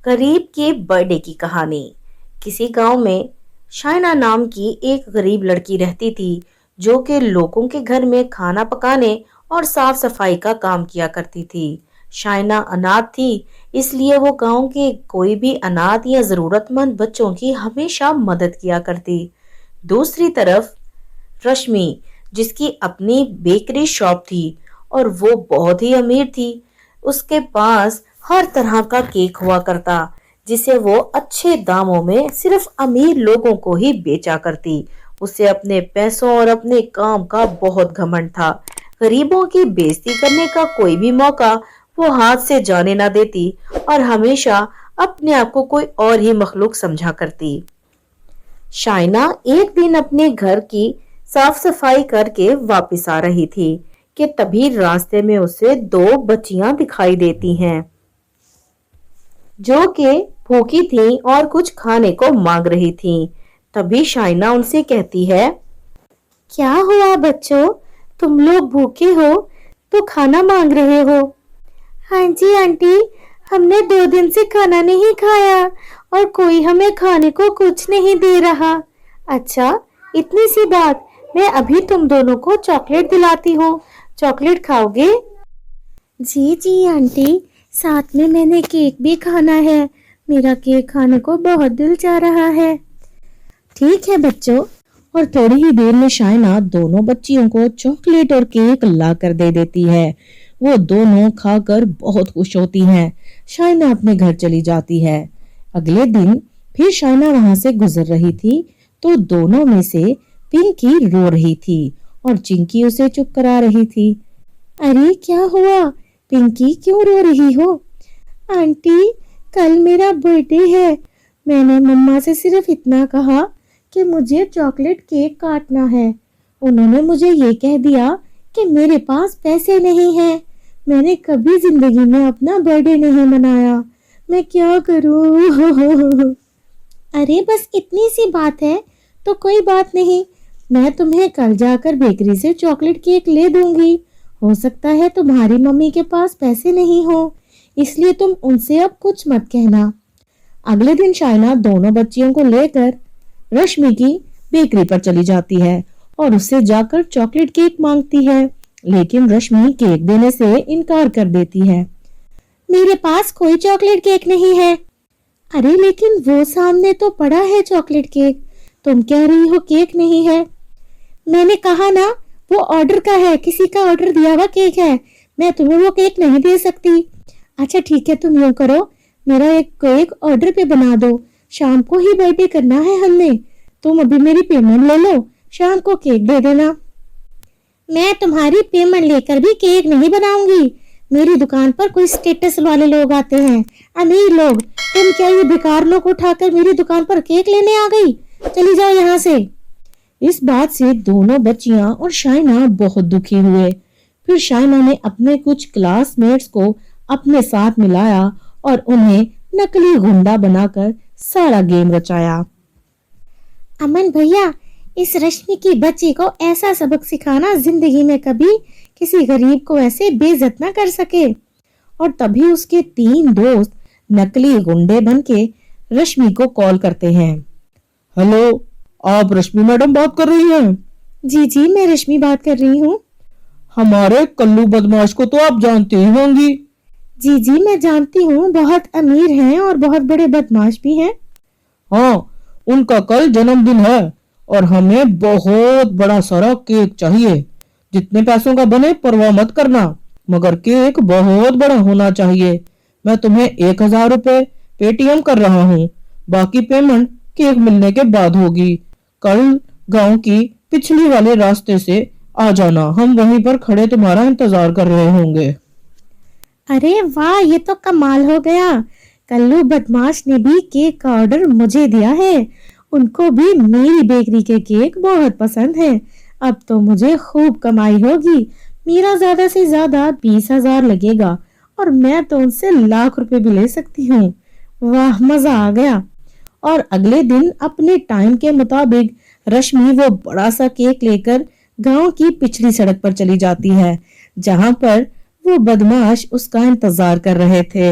غریب کے برتھڈے کی کہانی۔ کسی گاؤں میں شائنا نام کی ایک غریب لڑکی رہتی تھی جو کہ لوگوں کے گھر میں کھانا پکانے اور صاف صفائی کا کام کیا کرتی تھی۔ شائنا اناتھ تھی، اس لیے وہ گاؤں کے کوئی بھی اناتھ یا ضرورت مند بچوں کی ہمیشہ مدد کیا کرتی۔ دوسری طرف رشمی، جس کی اپنی بیکری شاپ تھی اور وہ بہت ہی امیر تھی، اس کے پاس ہر طرح کا کیک ہوا کرتا جسے وہ اچھے داموں میں صرف امیر لوگوں کو ہی بیچا کرتی۔ اسے اپنے پیسوں اور اپنے کام کا بہت گھمنڈ تھا۔ غریبوں کی بےزتی کرنے کا کوئی بھی موقع وہ ہاتھ سے جانے نہ دیتی اور ہمیشہ اپنے آپ کو کوئی اور ہی مخلوق سمجھا کرتی۔ شائنا ایک دن اپنے گھر کی صاف صفائی کر کے واپس آ رہی تھی کہ تبھی راستے میں اسے دو بچیاں دکھائی دیتی ہیں جو کہ بھوکی تھیں اور کچھ کھانے کو مانگ رہی تھیں۔ تبھی شائنا ان سے کہتی ہے، کیا ہوا بچوں، تم لوگ بھوکے ہو تو کھانا مانگ رہے ہو؟ ہاں جی آنٹی، ہم نے 2 دن سے کھانا نہیں کھایا اور کوئی ہمیں کھانے کو کچھ نہیں دے رہا۔ اچھا اتنی سی بات، میں ابھی تم دونوں کو چاکلیٹ دلاتی ہوں، چاکلیٹ کھاؤ گے؟ جی آنٹی، ساتھ میں نے کیک بھی کھانا ہے، میرا کیک کھانے کو بہت دل چاہ رہا ہے۔ ٹھیک ہے بچوں، اور تھوڑی ہی دیر میں شائنا دونوں بچیوں کو چاکلیٹ اور کیک لا کر دے دیتی ہے۔ وہ دونوں کھا کر بہت خوش ہوتی ہیں۔ شائنا اپنے گھر چلی جاتی ہے۔ اگلے دن پھر شائنا وہاں سے گزر رہی تھی تو دونوں میں سے پنکی رو رہی تھی اور چنکی اسے چپ کرا رہی تھی۔ ارے کیا ہوا پنکی، کیوں رو رہی ہو؟ آنٹی کل میرا برتھ ڈے ہے، میں نے مما سے صرف اتنا کہا کہ مجھے چاکلیٹ کیک کاٹنا ہے، انہوں نے مجھے یہ کہہ دیا کہ میرے پاس پیسے نہیں ہیں، میں نے کبھی زندگی میں اپنا برتھ ڈے نہیں منایا، میں کیا کروں؟ ارے بس اتنی سی بات ہے تو کوئی بات نہیں، میں تمہیں کل جا کر بیکری سے چاکلیٹ کیک لے دوں گی، ہو سکتا ہے تمہاری ممی کے پاس پیسے نہیں ہو، اس لیے تم ان سے اب کچھ مت کہنا۔ اگلے دن شائنا دونوں بچیوں کو لے کر رشمی کی بیکری پر چلی جاتی ہے اور اس سے جا کر چاکلیٹ کیک مانگتی ہے، لیکن رشمی کیک دینے سے انکار کر دیتی ہے۔ میرے پاس کوئی چاکلیٹ کیک نہیں ہے۔ ارے لیکن وہ سامنے تو پڑا ہے چاکلیٹ کیک، تم کہہ رہی ہو کیک نہیں ہے؟ میں نے کہا نا وہ آرڈر کا ہے، کسی کا آرڈر دیا ہوا کیک ہے، میں تمہیں وہ کیک نہیں دے سکتی۔ اچھا ٹھیک ہے، تم یوں کرو، میرا ایک کیک آرڈر پہ بنا دو، شام کو ہی برتھ ڈے کرنا ہے ہم نے، تم ابھی میری پیمنٹ لے لو، شام کو کیک دے دینا۔ میں تمہاری پیمنٹ لے کر بھی کیک نہیں بناؤں گی، میری دکان پر کوئی سٹیٹس والے لوگ آتے ہیں، امیر لوگ، تم کیا یہ بیکار لوگ اٹھا کر میری دکان پر کیک لینے آ گئی؟ چلی جاؤ یہاں سے۔ اس بات سے دونوں بچیاں اور شائنا بہت دکھی ہوئے۔ پھر شائنا نے اپنے کچھ کلاس میٹس کو اپنے ساتھ ملایا اور انہیں نکلی گنڈا بنا کر سارا گیم رچایا۔ امن بھیا، اس رشمی کی بچی کو ایسا سبق سکھانا زندگی میں کبھی کسی غریب کو ایسے بے عزت نہ کر سکے۔ اور تبھی اس کے 3 دوست نکلی گنڈے بن کے رشمی کو کال کرتے ہیں۔ ہیلو، آپ رشمی میڈم بات کر رہی ہیں؟ جی میں رشمی بات کر رہی ہوں۔ ہمارے کلو بدماش کو تو آپ جانتے ہی ہوں گی۔ جی میں جانتی ہوں، بہت امیر ہیں اور بہت بڑے بدماش بھی ہیں۔ ہاں، ان کا کل جنم دن ہے اور ہمیں بہت بڑا سارا کیک چاہیے، جتنے پیسوں کا بنے پرواہ مت کرنا، مگر کیک بہت بڑا ہونا چاہیے۔ میں تمہیں 1000 روپے پے ٹی ایم کر رہا ہوں، باقی پیمنٹ کیک ملنے کے بعد ہوگی۔ کل گاؤں کی پچھلی والے راستے سے آ جانا، ہم وہیں پر کھڑے تمہارا انتظار کر رہے ہوں گے۔ ارے واہ، یہ تو کمال ہو گیا، کلو بدماش نے بھی کیک کا آرڈر مجھے دیا ہے، ان کو بھی میری بیکری کے کیک بہت پسند ہیں، اب تو مجھے خوب کمائی ہوگی، میرا زیادہ سے زیادہ 20,000 لگے گا اور میں تو ان سے لاکھ روپے بھی لے سکتی ہوں۔ واہ، مزہ آ گیا۔ اور اگلے دن اپنے ٹائم کے مطابق رشمی وہ بڑا سا کیک لے کر گاؤں کی پچھلی سڑک پر چلی جاتی ہے، جہاں پر وہ بدماش اس کا انتظار کر رہے تھے۔